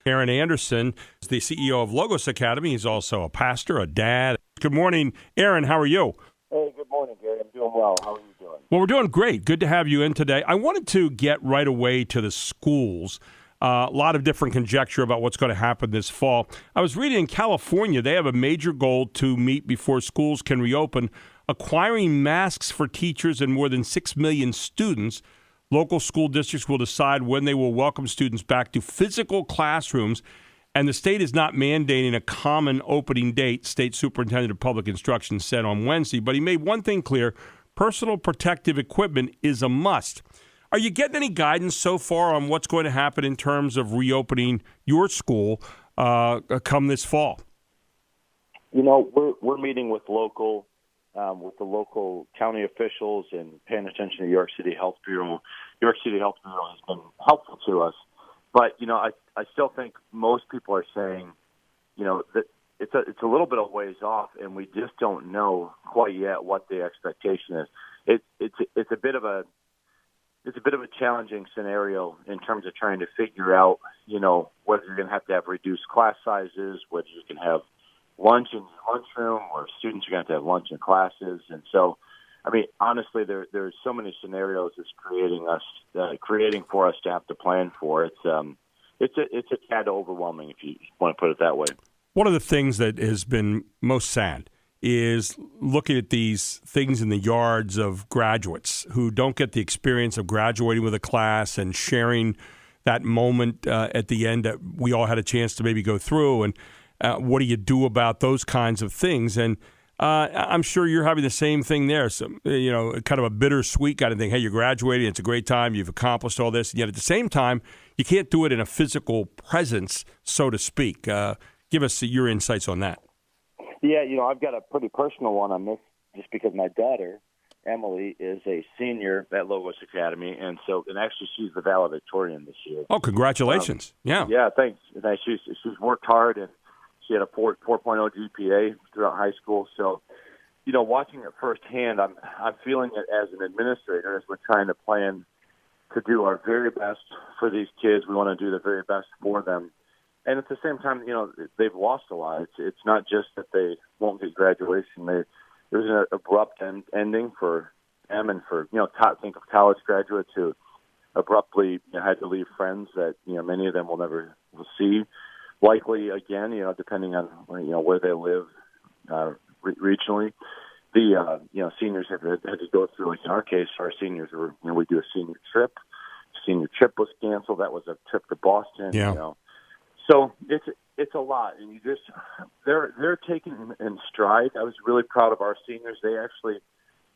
Aaron Anderson is the CEO of Logos Academy. He's also a pastor, a dad. Good morning, Aaron. How are you? Hey, good morning, Gary. I'm doing well. How are you doing? Well, we're doing great. Good to have you in today. I wanted to get right away to the schools. A lot of different conjecture about what's going to happen this fall. I was reading in California, they have a major goal to meet before schools can reopen, acquiring masks for teachers and more than 6 million students. Local school districts will decide when they will welcome students back to physical classrooms, and the state is not mandating a common opening date, State Superintendent of Public Instruction said on Wednesday. But he made one thing clear: personal protective equipment is a must. Are you getting any guidance so far on what's going to happen in terms of reopening your school come this fall? You know, we're meeting with the local county officials and paying attention to New York City Health Bureau. New York City Health Bureau has been helpful to us, but I still think most people are saying, that it's a little bit of ways off, and we just don't know quite yet what the expectation is. It's a bit of a challenging scenario in terms of trying to figure out, whether you're going to have reduced class sizes, whether you can have lunch in the lunchroom, or students are going to have lunch in classes. And so, honestly, there's so many scenarios it's creating for us to have to plan for. It's a tad overwhelming, if you want to put it that way. One of the things that has been most sad is looking at these things in the yards of graduates who don't get the experience of graduating with a class and sharing that moment at the end that we all had a chance to maybe go through. And what do you do about those kinds of things? And I'm sure you're having the same thing there. So, kind of a bittersweet kind of thing. Hey, you're graduating. It's a great time. You've accomplished all this. And yet at the same time, you can't do it in a physical presence, so to speak. Give us your insights on that. Yeah, I've got a pretty personal one on this just because my daughter, Emily, is a senior at Logos Academy, and actually she's the Valedictorian this year. Oh, congratulations. Yeah, thanks. She's worked hard, and she had a 4.0 GPA throughout high school. So, watching it firsthand, I'm feeling it as an administrator as we're trying to plan to do our very best for these kids. We want to do the very best for them. And at the same time, they've lost a lot. It's not just that they won't get graduation. There's an abrupt ending for them and for, think of college graduates who abruptly had to leave friends that, many of them will never see likely again, depending on, where they live regionally. The, seniors have had to go through, like in our case, our seniors were, we do a senior trip. Senior trip was canceled. That was a trip to Boston, Yeah. So it's a lot, and they're taking in stride. I was really proud of our seniors. They actually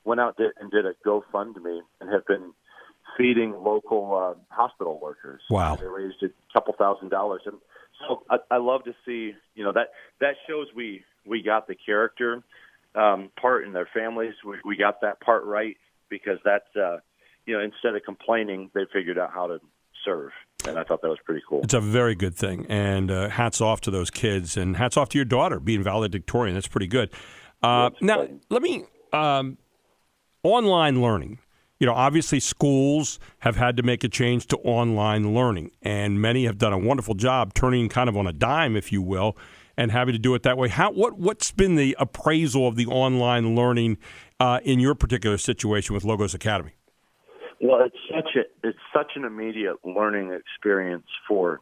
went out and did a GoFundMe and have been feeding local hospital workers. Wow! They raised a couple $1,000s, and so I love to see that shows we got the character part in their families. We got that part right, because that's instead of complaining, they figured out how to serve. And I thought that was pretty cool. It's a very good thing, and hats off to those kids, and hats off to your daughter being valedictorian. That's pretty good. Now, let me online learning. Obviously schools have had to make a change to online learning, and many have done a wonderful job turning kind of on a dime, if you will, and having to do it that way. What's been the appraisal of the online learning in your particular situation with Logos Academy? Well, it's such an immediate learning experience for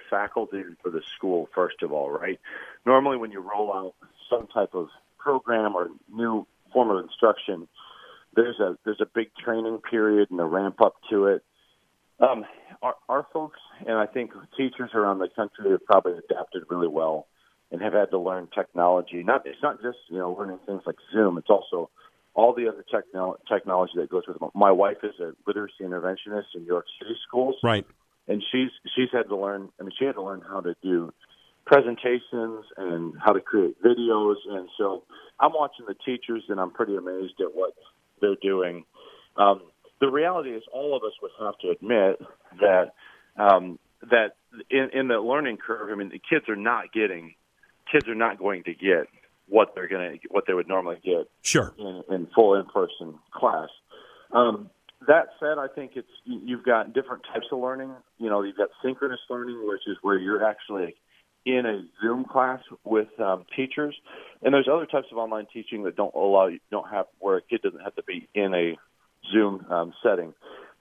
faculty and for the school, first of all, right? Normally when you roll out some type of program or new form of instruction, there's a big training period and a ramp up to it. Our folks, and I think teachers around the country, have probably adapted really well and have had to learn technology. It's not just learning things like Zoom. It's also all the other technology that goes with it. My wife is a literacy interventionist in New York City schools, right? And she's had to learn. She had to learn how to do presentations and how to create videos. And so I'm watching the teachers, and I'm pretty amazed at what they're doing. The reality is, all of us would have to admit that that in the learning curve, the kids are not going to get what they would normally get sure in full in-person class. That said, I think you've got different types of learning. You've got synchronous learning, which is where you're actually in a Zoom class with teachers, and there's other types of online teaching that don't have where a kid doesn't have to be in a Zoom setting.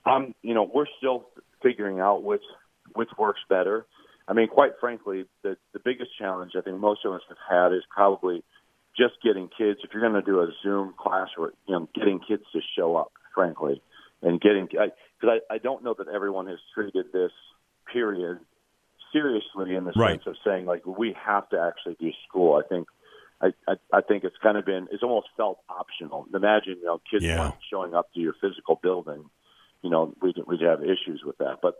We're still figuring out which works better. I mean, quite frankly, the biggest challenge I think most of us have had is probably just getting kids. If you're going to do a Zoom class, or getting kids to show up, frankly. And because I don't know that everyone has treated this period seriously in the sense of saying, like, we have to actually do school. I think it's kind of it's almost felt optional. Imagine, kids weren't showing up to your physical building. We'd have issues with that. But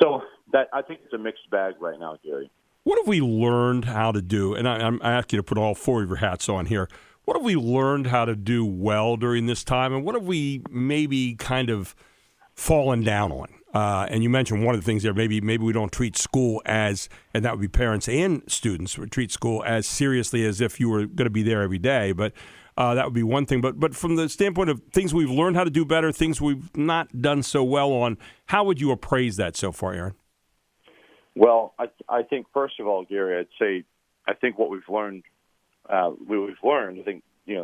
so that I think it's a mixed bag right now, Gary. What have we learned how to do? And I ask you to put all four of your hats on here. What have we learned how to do well during this time, and what have we maybe kind of fallen down on? And you mentioned one of the things there, maybe we don't treat school and that would be parents and students, would treat school as seriously as if you were going to be there every day. But that would be one thing. But from the standpoint of things we've learned how to do better, things we've not done so well on, how would you appraise that so far, Aaron? Well, I think, first of all, Gary, I'd say I think what we've learned, I think,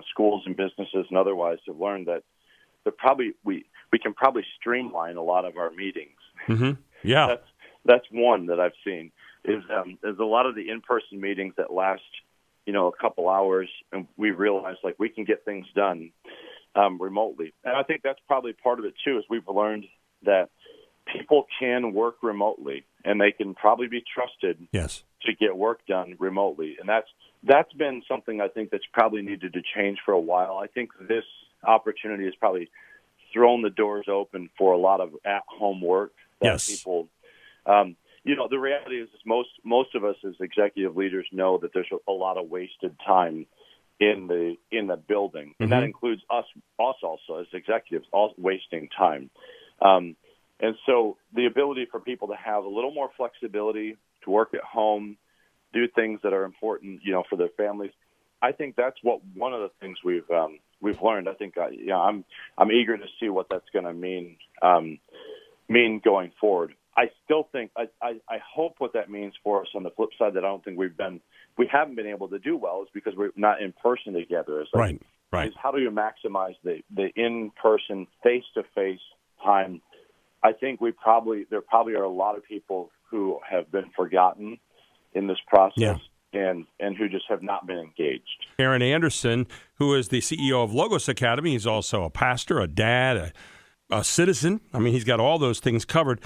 schools and businesses and otherwise have learned that we can probably streamline a lot of our meetings. Mm-hmm. Yeah. That's one that I've seen is a lot of the in-person meetings that last, a couple hours, and we realized, like, we can get things done remotely. And I think that's probably part of it, too, is we've learned that people can work remotely, and they can probably be trusted to get work done remotely. And that's been something I think that's probably needed to change for a while. I think this opportunity has probably thrown the doors open for a lot of at-home work that people the reality is most of us as executive leaders know that there's a lot of wasted time in the building, and that includes us also as executives, all wasting time. And so the ability for people to have a little more flexibility to work at home, do things that are important, for their families. I think that's one of the things we've learned. I think I'm eager to see what that's going to mean going forward. I still think I hope what that means for us on the flip side that I don't think we haven't been able to do well is because we're not in person together. It's like, right. Is how do you maximize the in-person, face-to-face time? I think there probably are a lot of people who have been forgotten in this process and who just have not been engaged. Aaron Anderson, who is the CEO of Logos Academy, he's also a pastor, a dad, a citizen. I mean, he's got all those things covered.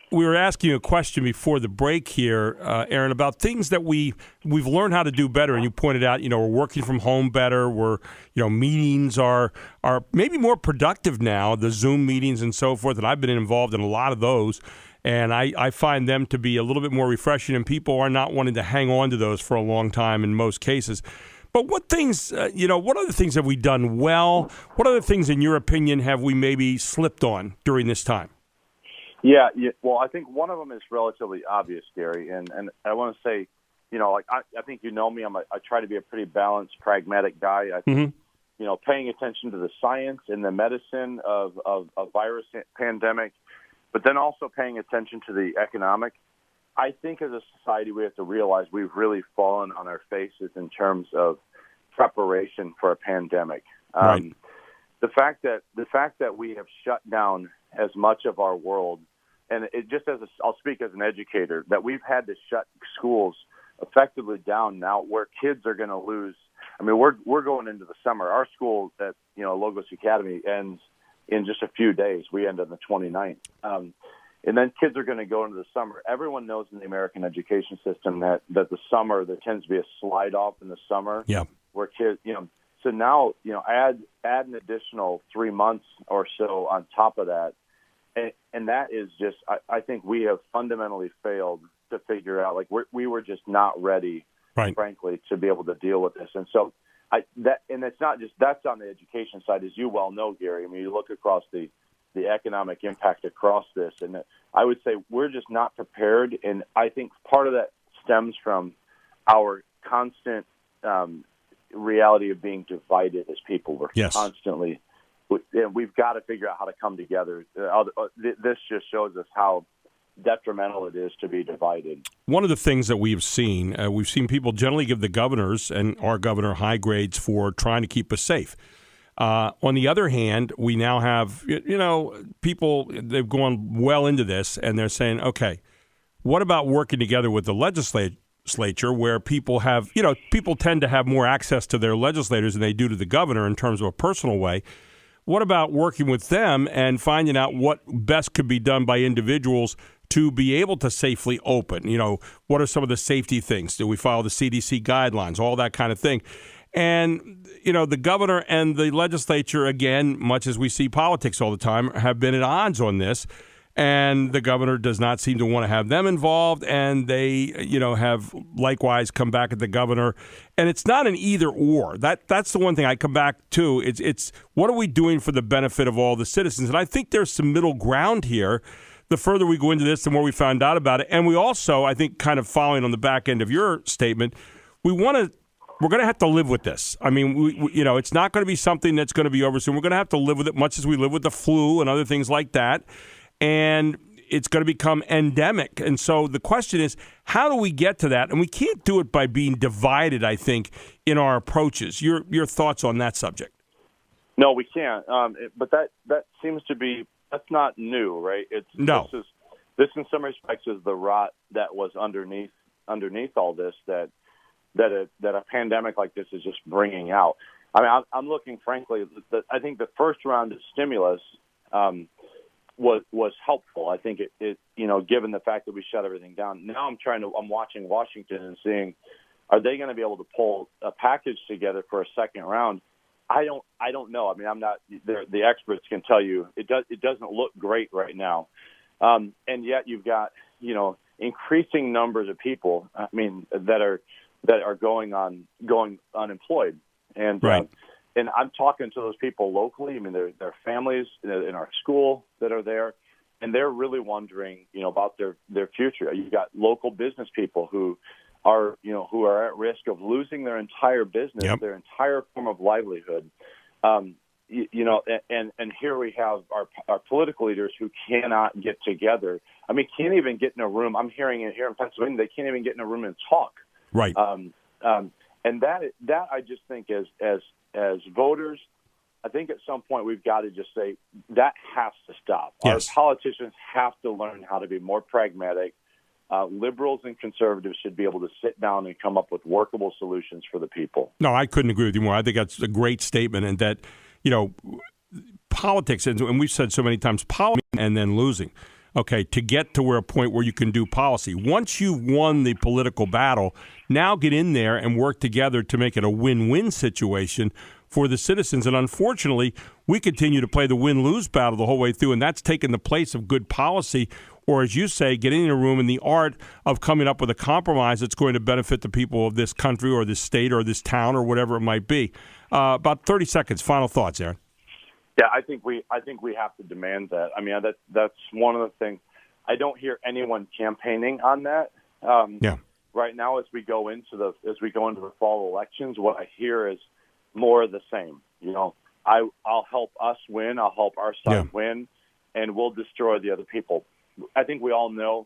We were asking you a question before the break here, Aaron, about things that we've learned how to do better. And you pointed out, we're working from home better. Meetings are maybe more productive now, the Zoom meetings and so forth. And I've been involved in a lot of those. And I find them to be a little bit more refreshing, and people are not wanting to hang on to those for a long time in most cases. But what things, what other things have we done well? What other things, in your opinion, have we maybe slipped on during this time? Yeah, well, I think one of them is relatively obvious, Gary, and I want to say, I think me, I try to be a pretty balanced, pragmatic guy. I think, paying attention to the science and the medicine of virus pandemic, but then also paying attention to the economic. I think as a society we have to realize we've really fallen on our faces in terms of preparation for a pandemic. Right. The fact that we have shut down as much of our world, and it just I'll speak as an educator, that we've had to shut schools effectively down now, where kids are going to lose. I mean, we're going into the summer. Our school at Logos Academy ends in just a few days. We end on the 29th. And then kids are going to go into the summer. Everyone knows in the American education system that the summer, there tends to be a slide off in the summer. Yeah. Where kids, so now, add an additional 3 months or so on top of that. And that is just, I think we have fundamentally failed to figure out, like, we were just not ready, frankly, to be able to deal with this. And so and it's not just, that's on the education side, as you well know, Gary. I mean, you look across the economic impact across this, and I would say we're just not prepared. And I think part of that stems from our constant reality of being divided as people. We're constantly we've got to figure out how to come together. This just shows us how detrimental it is to be divided. One of the things that we've seen people generally give the governors and our governor high grades for trying to keep us safe. On the other hand, we now have, people, they've gone well into this, and they're saying, okay, what about working together with the legislature where people have, people tend to have more access to their legislators than they do to the governor in terms of a personal way. What about working with them and finding out what best could be done by individuals to be able to safely open? What are some of the safety things? Do we follow the CDC guidelines? All that kind of thing. And, the governor and the legislature, again, much as we see politics all the time, have been at odds on this. And the governor does not seem to want to have them involved. And they, have likewise come back at the governor. And it's not an either or. That's the one thing I come back to. It's what are we doing for the benefit of all the citizens? And I think there's some middle ground here. The further we go into this, the more we found out about it. And we also, I think, kind of following on the back end of your statement, we're going to have to live with this. I mean, it's not going to be something that's going to be over soon. We're going to have to live with it much as we live with the flu and other things like that. And it's going to become endemic. And so the question is, how do we get to that? And we can't do it by being divided, I think, in our approaches. Your thoughts on that subject? No, we can't. But that seems to be, that's not new, right? No. This in some respects is the rot that was underneath all this that a pandemic like this is just bringing out. I mean, I'm looking, frankly, I think the first round of stimulus was helpful. I think it given the fact that we shut everything down. Now I'm watching Washington and seeing, are they going to be able to pull a package together for a second round? I don't know. I mean, I'm not. The experts can tell you it doesn't look great right now, and yet you've got increasing numbers of people. I mean, that are going unemployed, and right. And I'm talking to those people locally. I mean, their families in our school that are there, and they're really wondering, about their future. You've got local business people who are at risk of losing their entire business, yep. their entire form of livelihood. And here we have our political leaders who cannot get together. I mean, can't even get in a room. I'm hearing it here in Pennsylvania. They can't even get in a room and talk. Right. And that I just think as voters, I think at some point we've got to just say that has to stop. Yes. Our politicians have to learn how to be more pragmatic. Liberals and conservatives should be able to sit down and come up with workable solutions for the people. No, I couldn't agree with you more. I think that's a great statement, and that, politics, and we've said so many times, politics and then losing. Okay, to get to a point where you can do policy. Once you've won the political battle, now get in there and work together to make it a win-win situation for the citizens. And unfortunately, we continue to play the win-lose battle the whole way through, and that's taken the place of good policy, or as you say, getting in a room and the art of coming up with a compromise that's going to benefit the people of this country or this state or this town or whatever it might be. About 30 seconds. Final thoughts, Aaron. Yeah, I think we have to demand that. I mean, that's one of the things. I don't hear anyone campaigning on that. Right now, as we go into the fall elections, what I hear is more of the same. I'll help us win. I'll help our side win, and we'll destroy the other people. I think we all know,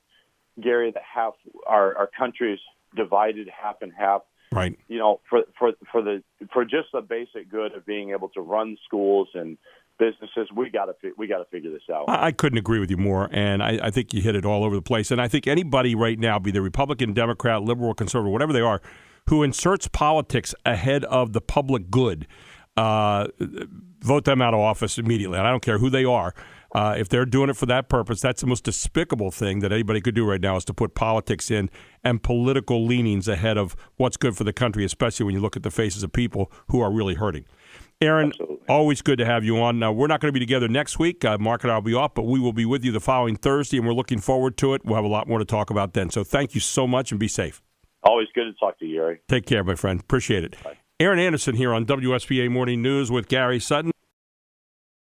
Gary, that half our country is divided half and half. Right. For just the basic good of being able to run schools and businesses, we got to figure this out. I couldn't agree with you more, and I think you hit it all over the place. And I think anybody right now, be they Republican, Democrat, liberal, conservative, whatever they are, who inserts politics ahead of the public good, vote them out of office immediately. And I don't care who they are. If they're doing it for that purpose, that's the most despicable thing that anybody could do right now, is to put politics in and political leanings ahead of what's good for the country, especially when you look at the faces of people who are really hurting. Aaron, Absolutely. Always good to have you on. Now, we're not going to be together next week. Mark and I will be off, but we will be with you the following Thursday, and we're looking forward to it. We'll have a lot more to talk about then. So thank you so much, and be safe. Always good to talk to you, Gary. Take care, my friend. Appreciate it. Bye. Aaron Anderson here on WSBA Morning News with Gary Sutton.